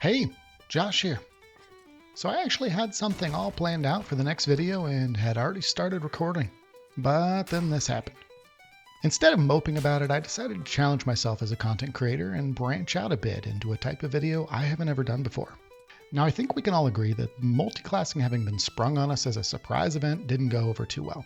Hey, Josh here. So I actually had something all planned out for the next video and had already started recording, but then this happened. Instead of moping about it, I decided to challenge myself as a content creator and branch out a bit into a type of video I haven't ever done before. Now I think we can all agree that multiclassing having been sprung on us as a surprise event didn't go over too well.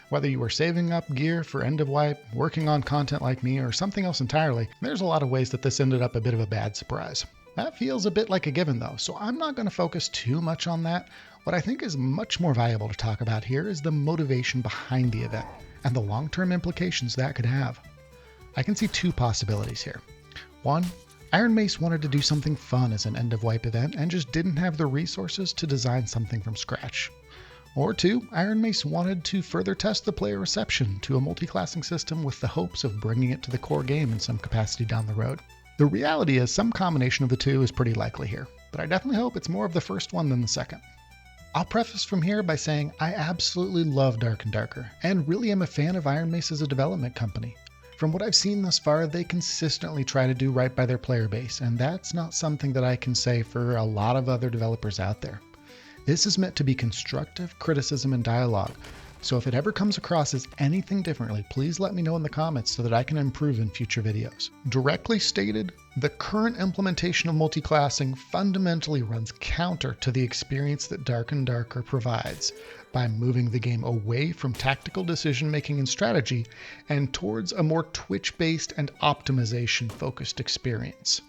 Whether you were saving up gear for end of wipe, working on content like me, or something else entirely, there's a lot of ways that this ended up a bit of a bad surprise. That feels a bit like a given though, so I'm not going to focus too much on that. What I think is much more valuable to talk about here is the motivation behind the event and the long-term implications that could have. I can see two possibilities here. One, Ironmace wanted to do something fun as an end-of-wipe event and just didn't have the resources to design something from scratch. Or two, Ironmace wanted to further test the player reception to a multiclassing system with the hopes of bringing it to the core game in some capacity down the road. The reality is some combination of the two is pretty likely here, but I definitely hope it's more of the first one than the second. I'll preface from here by saying I absolutely love Dark & Darker, and really am a fan of Ironmace as a development company. From what I've seen thus far, they consistently try to do right by their player base, and that's not something that I can say for a lot of other developers out there. This is meant to be constructive criticism and dialogue, so if it ever comes across as anything differently, please let me know in the comments so that I can improve in future videos. Directly stated, the current implementation of multiclassing fundamentally runs counter to the experience that Dark & Darker provides by moving the game away from tactical decision making and strategy and towards a more Twitch-based and optimization-focused experience.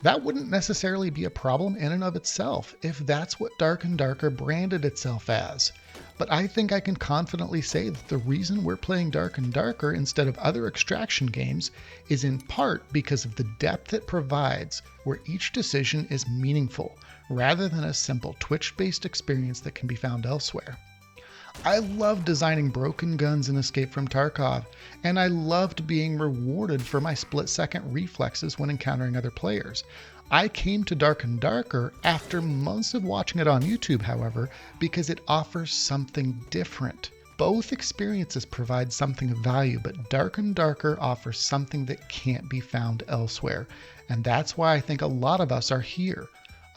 That wouldn't necessarily be a problem in and of itself if that's what Dark & Darker branded itself as. But I think I can confidently say that the reason we're playing Dark & Darker instead of other extraction games is in part because of the depth it provides, where each decision is meaningful, rather than a simple Twitch-based experience that can be found elsewhere. I love designing broken guns in Escape from Tarkov, and I loved being rewarded for my split-second reflexes when encountering other players. I came to Dark & Darker after months of watching it on YouTube, however, because it offers something different. Both experiences provide something of value, but Dark & Darker offers something that can't be found elsewhere, and that's why I think a lot of us are here.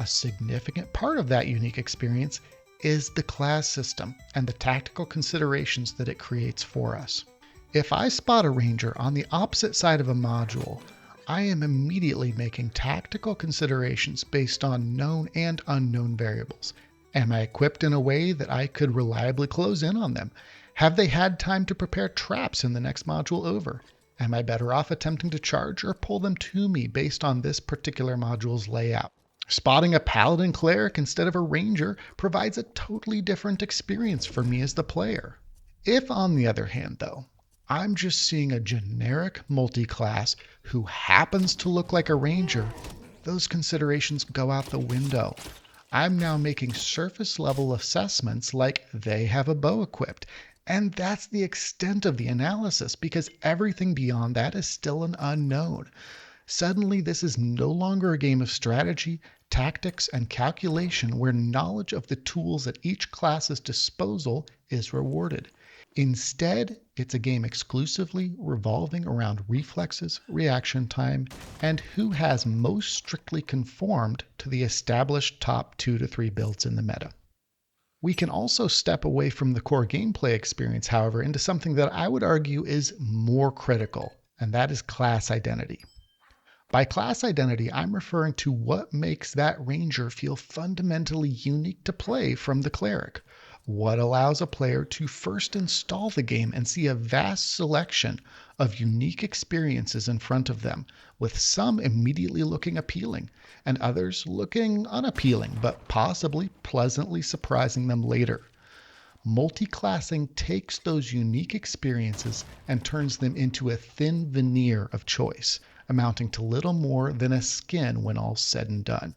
A significant part of that unique experience is the class system and the tactical considerations that it creates for us. If I spot a ranger on the opposite side of a module, I am immediately making tactical considerations based on known and unknown variables. Am I equipped in a way that I could reliably close in on them? Have they had time to prepare traps in the next module over? Am I better off attempting to charge or pull them to me based on this particular module's layout? Spotting a paladin cleric instead of a ranger provides a totally different experience for me as the player. If, on the other hand, though, I'm just seeing a generic multiclass who happens to look like a ranger, those considerations go out the window. I'm now making surface level assessments like they have a bow equipped, and that's the extent of the analysis because everything beyond that is still an unknown. Suddenly, this is no longer a game of strategy, tactics, and calculation where knowledge of the tools at each class's disposal is rewarded. Instead, it's a game exclusively revolving around reflexes, reaction time, and who has most strictly conformed to the established top 2 to 3 builds in the meta. We can also step away from the core gameplay experience, however, into something that I would argue is more critical, and that is class identity. By class identity, I'm referring to what makes that ranger feel fundamentally unique to play from the cleric. What allows a player to first install the game and see a vast selection of unique experiences in front of them, with some immediately looking appealing and others looking unappealing, but possibly pleasantly surprising them later. Multiclassing takes those unique experiences and turns them into a thin veneer of choice, amounting to little more than a skin when all's said and done.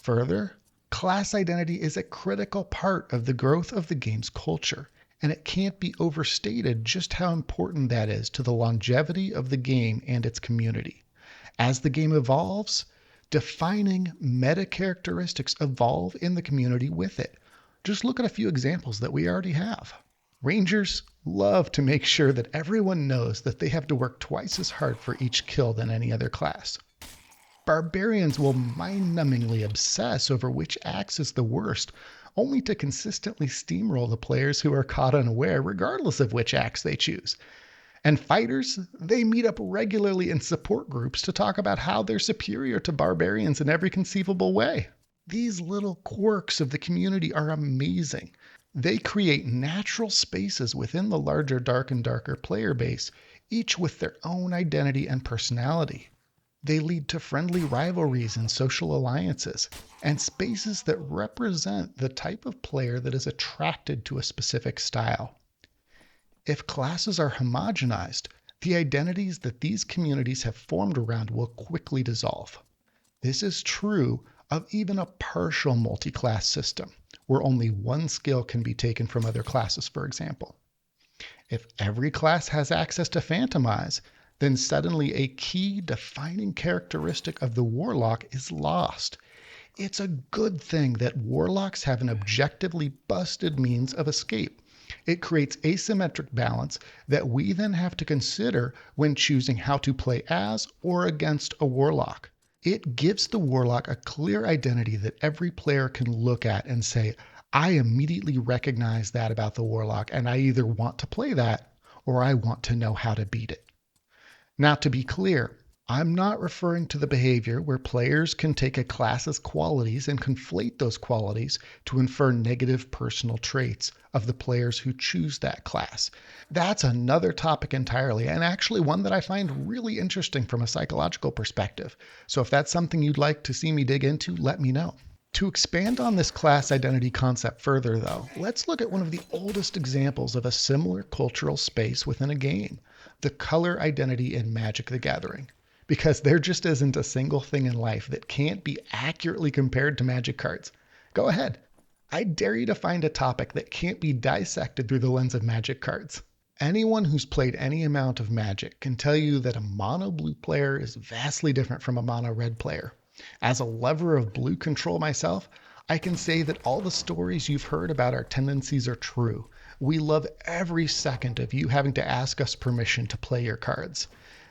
Further, class identity is a critical part of the growth of the game's culture, and it can't be overstated just how important that is to the longevity of the game and its community. As the game evolves, defining meta characteristics evolve in the community with it. Just look at a few examples that we already have. Rangers love to make sure that everyone knows that they have to work twice as hard for each kill than any other class. Barbarians will mind-numbingly obsess over which axe is the worst, only to consistently steamroll the players who are caught unaware regardless of which axe they choose. And fighters, they meet up regularly in support groups to talk about how they're superior to barbarians in every conceivable way. These little quirks of the community are amazing. They create natural spaces within the larger Dark and Darker player base, each with their own identity and personality. They lead to friendly rivalries and social alliances, and spaces that represent the type of player that is attracted to a specific style. If classes are homogenized, the identities that these communities have formed around will quickly dissolve. This is true of even a partial multi-class system, where only one skill can be taken from other classes, for example. If every class has access to Phantomize, then suddenly a key defining characteristic of the Warlock is lost. It's a good thing that Warlocks have an objectively busted means of escape. It creates asymmetric balance that we then have to consider when choosing how to play as or against a Warlock. It gives the Warlock a clear identity that every player can look at and say, I immediately recognize that about the Warlock, and I either want to play that or I want to know how to beat it. Now, to be clear, I'm not referring to the behavior where players can take a class's qualities and conflate those qualities to infer negative personal traits of the players who choose that class. That's another topic entirely, and actually one that I find really interesting from a psychological perspective. So if that's something you'd like to see me dig into, let me know. To expand on this class identity concept further, though, let's look at one of the oldest examples of a similar cultural space within a game, the color identity in Magic the Gathering. Because there just isn't a single thing in life that can't be accurately compared to Magic cards. Go ahead. I dare you to find a topic that can't be dissected through the lens of Magic cards. Anyone who's played any amount of Magic can tell you that a mono blue player is vastly different from a mono red player. As a lover of blue control myself, I can say that all the stories you've heard about our tendencies are true. We love every second of you having to ask us permission to play your cards.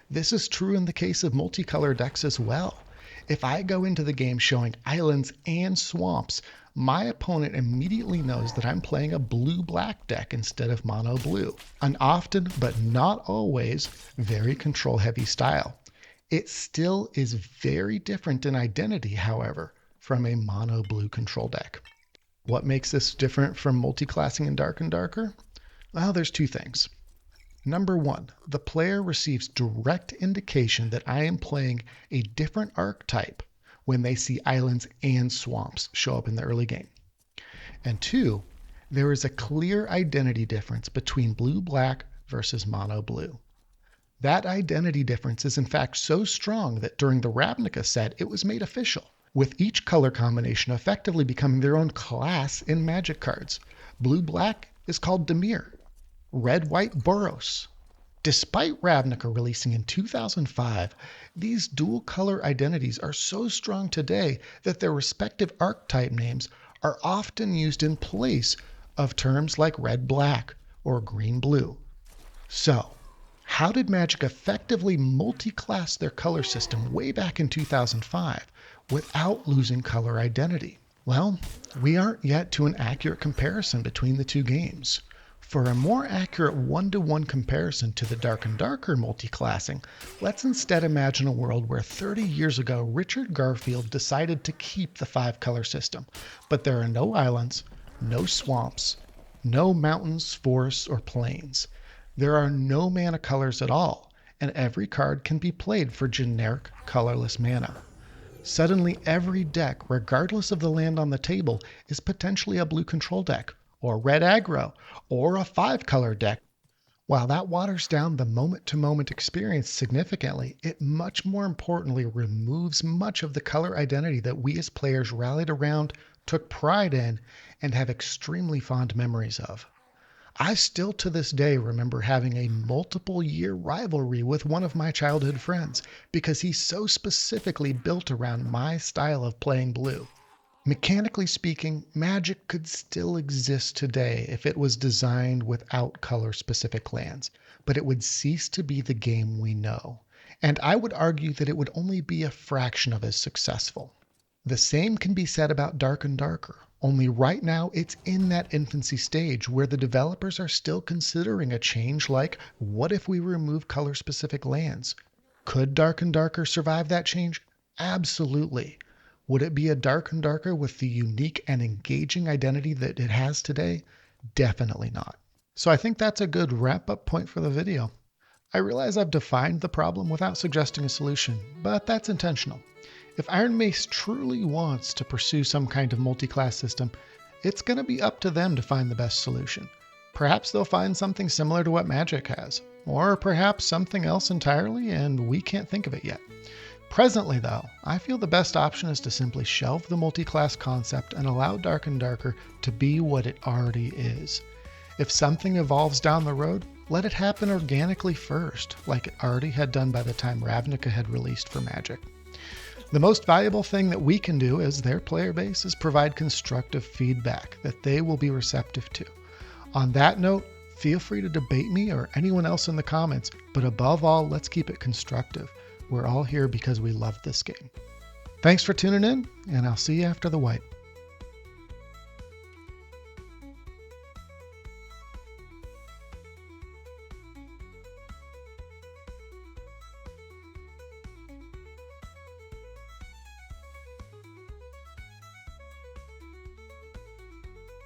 This is true in the case of multicolor decks as well. If I go into the game showing islands and swamps, my opponent immediately knows that I'm playing a blue-black deck instead of mono-blue, an often, but not always, very control-heavy style. It still is very different in identity, however, from a mono-blue control deck. What makes this different from multiclassing in Dark and Darker? Well, there's two things. Number one, the player receives direct indication that I am playing a different archetype when they see islands and swamps show up in the early game. And two, there is a clear identity difference between blue-black versus mono-blue. That identity difference is in fact so strong that during the Ravnica set, it was made official, with each color combination effectively becoming their own class in Magic cards. Blue-black is called Dimir. Red-White Boros. Despite Ravnica releasing in 2005, these dual color identities are so strong today that their respective archetype names are often used in place of terms like red-black or green-blue. So, how did Magic effectively multi-class their color system way back in 2005 without losing color identity? Well, we aren't yet to an accurate comparison between the two games. For a more accurate one-to-one comparison to the Dark and Darker multiclassing, let's instead imagine a world where 30 years ago Richard Garfield decided to keep the 5-color system, but there are no islands, no swamps, no mountains, forests, or plains. There are no mana colors at all, and every card can be played for generic colorless mana. Suddenly every deck, regardless of the land on the table, is potentially a blue control deck, or red aggro, or a 5-color deck. While that waters down the moment-to-moment experience significantly, it much more importantly removes much of the color identity that we as players rallied around, took pride in, and have extremely fond memories of. I still to this day remember having a multiple-year rivalry with one of my childhood friends because he so specifically built around my style of playing blue. Mechanically speaking, Magic could still exist today if it was designed without color-specific lands, but it would cease to be the game we know. And I would argue that it would only be a fraction of as successful. The same can be said about Dark and Darker, only right now it's in that infancy stage where the developers are still considering a change like, what if we remove color-specific lands? Could Dark and Darker survive that change? Absolutely. Would it be a Dark and Darker with the unique and engaging identity that it has today? Definitely not. So I think that's a good wrap-up point for the video. I realize I've defined the problem without suggesting a solution, but that's intentional. If Ironmace truly wants to pursue some kind of multi-class system, it's going to be up to them to find the best solution. Perhaps they'll find something similar to what Magic has, or perhaps something else entirely and we can't think of it yet. Presently though, I feel the best option is to simply shelve the multi-class concept and allow Dark and Darker to be what it already is. If something evolves down the road, let it happen organically first, like it already had done by the time Ravnica had released for Magic. The most valuable thing that we can do as their player base is provide constructive feedback that they will be receptive to. On that note, feel free to debate me or anyone else in the comments, but above all, let's keep it constructive. We're all here because we love this game. Thanks for tuning in, and I'll see you after the wipe.